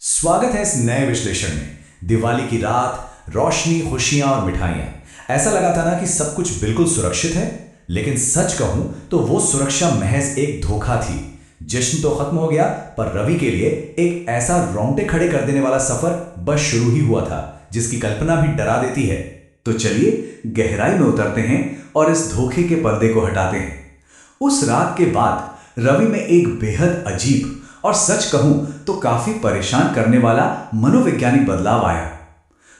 स्वागत है इस नए विश्लेषण में। दिवाली की रात, रोशनी, खुशियां और मिठाइयां। ऐसा लगा था ना कि सब कुछ बिल्कुल सुरक्षित है, लेकिन सच कहूं तो वो सुरक्षा महज एक धोखा थी। जश्न तो खत्म हो गया, पर रवि के लिए एक ऐसा रोंगटे खड़े कर देने वाला सफर बस शुरू ही हुआ था, जिसकी कल्पना भी डरा देती है। तो चलिए गहराई में उतरते हैं और इस धोखे के पर्दे को हटाते हैं। उस रात के बाद रवि में एक बेहद अजीब और सच कहूं तो काफी परेशान करने वाला मनोवैज्ञानिक बदलाव आया।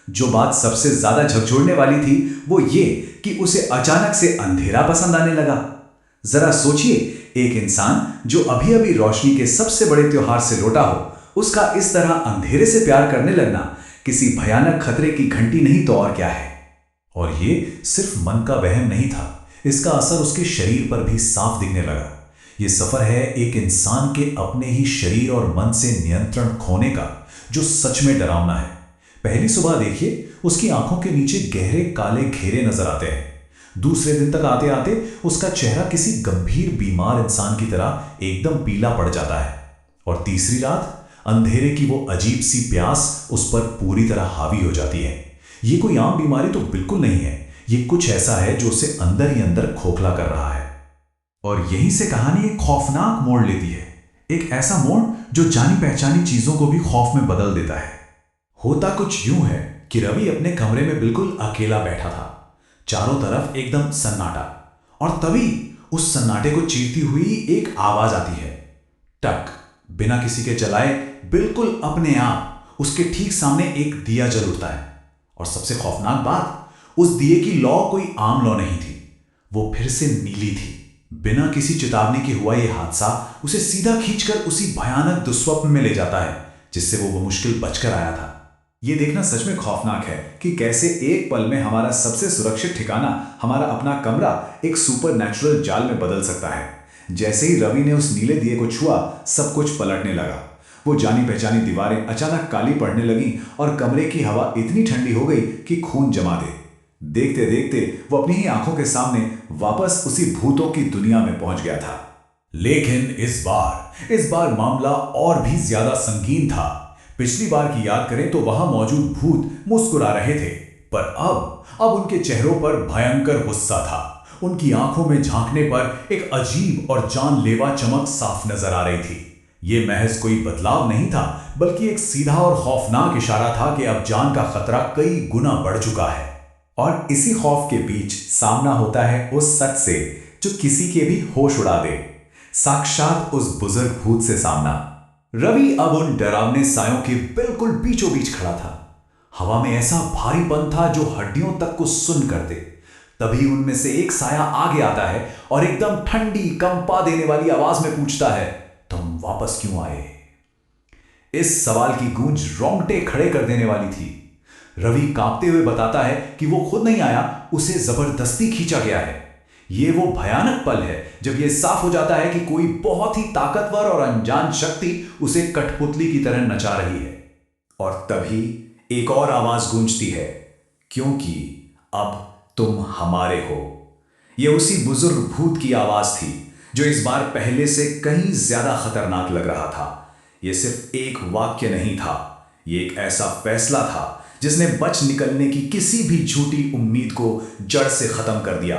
जो बात सबसे ज्यादा झकझोरने वाली थी वो ये कि उसे अचानक से अंधेरा पसंद आने लगा। जरा सोचिए, एक इंसान जो अभी अभी रोशनी के सबसे बड़े त्योहार से लौटा हो, उसका इस तरह अंधेरे से प्यार करने लगना किसी भयानक खतरे की घंटी नहीं तो और क्या है। और ये सिर्फ मन का वहम नहीं था, इसका असर उसके शरीर पर भी साफ दिखने लगा। ये सफर है एक इंसान के अपने ही शरीर और मन से नियंत्रण खोने का, जो सच में डरावना है। पहली सुबह देखिए, उसकी आंखों के नीचे गहरे काले घेरे नजर आते हैं। दूसरे दिन तक आते आते उसका चेहरा किसी गंभीर बीमार इंसान की तरह एकदम पीला पड़ जाता है। और तीसरी रात अंधेरे की वो अजीब सी प्यास उस पर पूरी तरह हावी हो जाती है। ये कोई आम बीमारी तो बिल्कुल नहीं है, ये कुछ ऐसा है जो उसे अंदर ही अंदर खोखला कर रहा है। और यहीं से कहानी एक खौफनाक मोड़ लेती है, एक ऐसा मोड़ जो जानी पहचानी चीजों को भी खौफ में बदल देता है। होता कुछ यूं है कि रवि अपने कमरे में बिल्कुल अकेला बैठा था, चारों तरफ एकदम सन्नाटा। और तभी उस सन्नाटे को चीरती हुई एक आवाज आती है, टक। बिना किसी के जलाए, बिल्कुल अपने आप उसके ठीक सामने एक दिया जल उठता है। और सबसे खौफनाक बात, उस दिए की लौ कोई आम लौ नहीं थी, वो फिर से नीली थी। बिना किसी चेतावनी के हुआ यह हादसा उसे सीधा खींचकर उसी भयानक दुस्वप्न में ले जाता है जिससे वो मुश्किल बचकर आया था। यह देखना सच में खौफनाक है कि कैसे एक पल में हमारा सबसे सुरक्षित ठिकाना, हमारा अपना कमरा, एक सुपर नेचुरल जाल में बदल सकता है। जैसे ही रवि ने उस नीले दिए को छुआ, सब कुछ पलटने लगा। वो जानी पहचानी दीवारें अचानक काली पड़ने लगीं और कमरे की हवा इतनी ठंडी हो गई कि खून जमा दे। देखते देखते वो अपनी ही आंखों के सामने वापस उसी भूतों की दुनिया में पहुंच गया था। लेकिन इस बार मामला और भी ज्यादा संगीन था। पिछली बार की याद करें तो वहां मौजूद भूत मुस्कुरा रहे थे, पर अब उनके चेहरों पर भयंकर गुस्सा था। उनकी आंखों में झांकने पर एक अजीब और जानलेवा चमक साफ नजर आ रही थी। ये महज कोई बदलाव नहीं था, बल्कि एक सीधा और खौफनाक इशारा था कि अब जान का खतरा कई गुना बढ़ चुका है। और इसी खौफ के बीच सामना होता है उस सच से जो किसी के भी होश उड़ा दे, साक्षात उस बुजुर्ग भूत से सामना। रवि अब उन डरावने सायों के बिल्कुल बीचों बीच खड़ा था। हवा में ऐसा भारीपन था जो हड्डियों तक को सुन्न कर दे। तभी उनमें से एक साया आगे आता है और एकदम ठंडी, कंपा देने वाली आवाज में पूछता है, तुम वापस क्यों आए? इस सवाल की गूंज रोंगटे खड़े कर देने वाली थी। रवि कांपते हुए बताता है कि वो खुद नहीं आया, उसे जबरदस्ती खींचा गया है। ये वो भयानक पल है जब यह साफ हो जाता है कि कोई बहुत ही ताकतवर और अनजान शक्ति उसे कठपुतली की तरह नचा रही है। और तभी एक और आवाज गूंजती है, क्योंकि अब तुम हमारे हो। यह उसी बुजुर्ग भूत की आवाज थी जो इस बार पहले से कहीं ज्यादा खतरनाक लग रहा था। यह सिर्फ एक वाक्य नहीं था, यह एक ऐसा फैसला था जिसने बच निकलने की किसी भी झूठी उम्मीद को जड़ से खत्म कर दिया।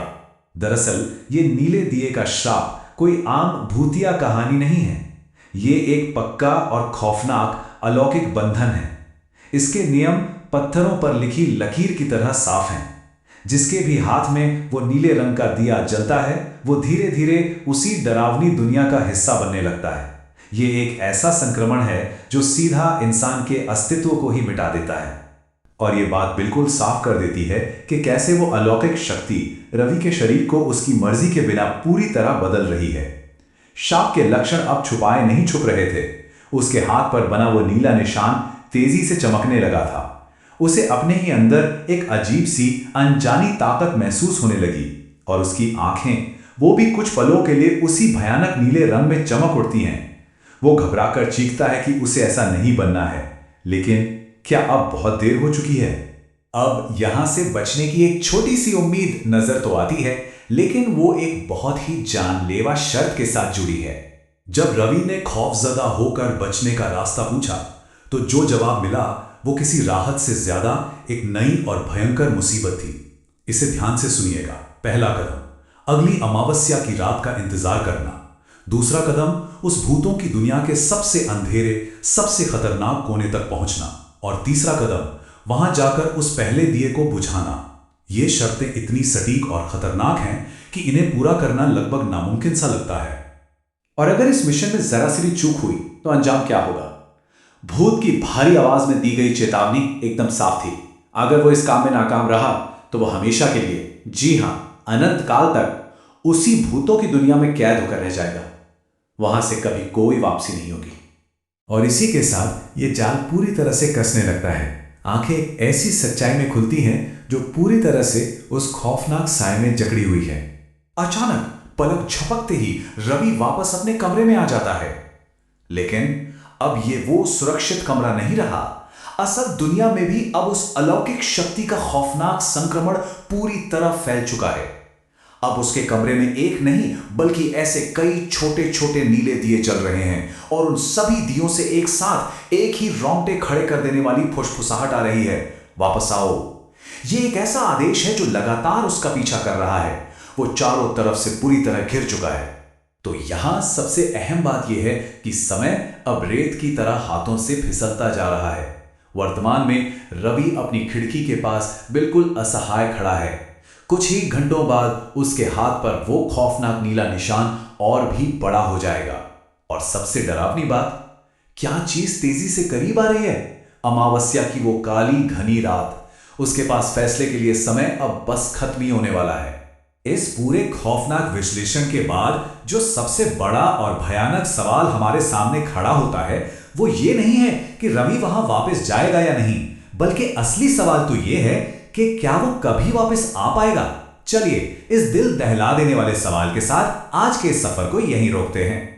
दरअसल ये नीले दिए का श्राप कोई आम भूतिया कहानी नहीं है, ये एक पक्का और खौफनाक अलौकिक बंधन है। इसके नियम पत्थरों पर लिखी लकीर की तरह साफ हैं। जिसके भी हाथ में वो नीले रंग का दिया जलता है, वो धीरे धीरे उसी डरावनी दुनिया का हिस्सा बनने लगता है। ये एक ऐसा संक्रमण है जो सीधा इंसान के अस्तित्व को ही मिटा देता है। और ये बात बिल्कुल साफ कर देती है कि कैसे वो अलौकिक शक्ति रवि के शरीर को उसकी मर्जी के बिना पूरी तरह बदल रही है। शाप के लक्षण अब छुपाए नहीं छुप रहे थे। उसके हाथ पर बना वो नीला निशान तेजी से चमकने लगा था। उसे अपने ही अंदर एक अजीब सी अनजानी ताकत महसूस होने लगी और उसकी आंखें वो भी कुछ पलों के लिए उसी भयानक नीले रंग में चमक उठती हैं। वो घबराकर चीखता है कि उसे ऐसा नहीं बनना है, लेकिन क्या अब बहुत देर हो चुकी है? अब यहां से बचने की एक छोटी सी उम्मीद नजर तो आती है, लेकिन वो एक बहुत ही जानलेवा शर्त के साथ जुड़ी है। जब रवि ने खौफजदा होकर बचने का रास्ता पूछा, तो जो जवाब मिला वो किसी राहत से ज्यादा एक नई और भयंकर मुसीबत थी। इसे ध्यान से सुनिएगा। पहला कदम, अगली अमावस्या की रात का इंतजार करना। दूसरा कदम, उस भूतों की दुनिया के सबसे अंधेरे, सबसे खतरनाक कोने तक पहुंचना। और तीसरा कदम, वहां जाकर उस पहले दिए को बुझाना। ये शर्तें इतनी सटीक और खतरनाक हैं कि इन्हें पूरा करना लगभग नामुमकिन सा लगता है। और अगर इस मिशन में जरा सी भी चूक हुई तो अंजाम क्या होगा? भूत की भारी आवाज में दी गई चेतावनी एकदम साफ थी। अगर वो इस काम में नाकाम रहा तो वो हमेशा के लिए, जी हां, अनंत काल तक उसी भूतों की दुनिया में कैद होकर रह जाएगा। वहां से कभी कोई वापसी नहीं होगी। और इसी के साथ ये जाल पूरी तरह से कसने लगता है। आंखें ऐसी सच्चाई में खुलती हैं जो पूरी तरह से उस खौफनाक साए में जकड़ी हुई है। अचानक पलक झपकते ही रवि वापस अपने कमरे में आ जाता है। लेकिन अब ये वो सुरक्षित कमरा नहीं रहा। असल दुनिया में भी अब उस अलौकिक शक्ति का खौफनाक संक्रमण पूरी तरह फैल चुका है। अब उसके कमरे में एक नहीं बल्कि ऐसे कई छोटे छोटे नीले दिए जल रहे हैं और उन सभी दियों से एक साथ एक ही रोंगटे खड़े कर देने वाली फुसफुसाहट आ रही है, वापस आओ। यह एक ऐसा आदेश है जो लगातार उसका पीछा कर रहा है। वो चारों तरफ से पूरी तरह घिर चुका है। तो यहां सबसे अहम बात यह है कि समय अब रेत की तरह हाथों से फिसलता जा रहा है। वर्तमान में रवि अपनी खिड़की के पास बिल्कुल असहाय खड़ा है। कुछ ही घंटों बाद उसके हाथ पर वो खौफनाक नीला निशान और भी बड़ा हो जाएगा। और सबसे डरावनी बात, क्या चीज तेजी से करीब आ रही है? अमावस्या की वो काली घनी रात। उसके पास फैसले के लिए समय अब बस खत्म ही होने वाला है। इस पूरे खौफनाक विश्लेषण के बाद जो सबसे बड़ा और भयानक सवाल हमारे सामने खड़ा होता है वो ये नहीं है कि रवि वहां वापस जाएगा या नहीं, बल्कि असली सवाल तो ये है कि क्या वो कभी वापस आ पाएगा। चलिए इस दिल दहला देने वाले सवाल के साथ आज के इस सफर को यहीं रोकते हैं।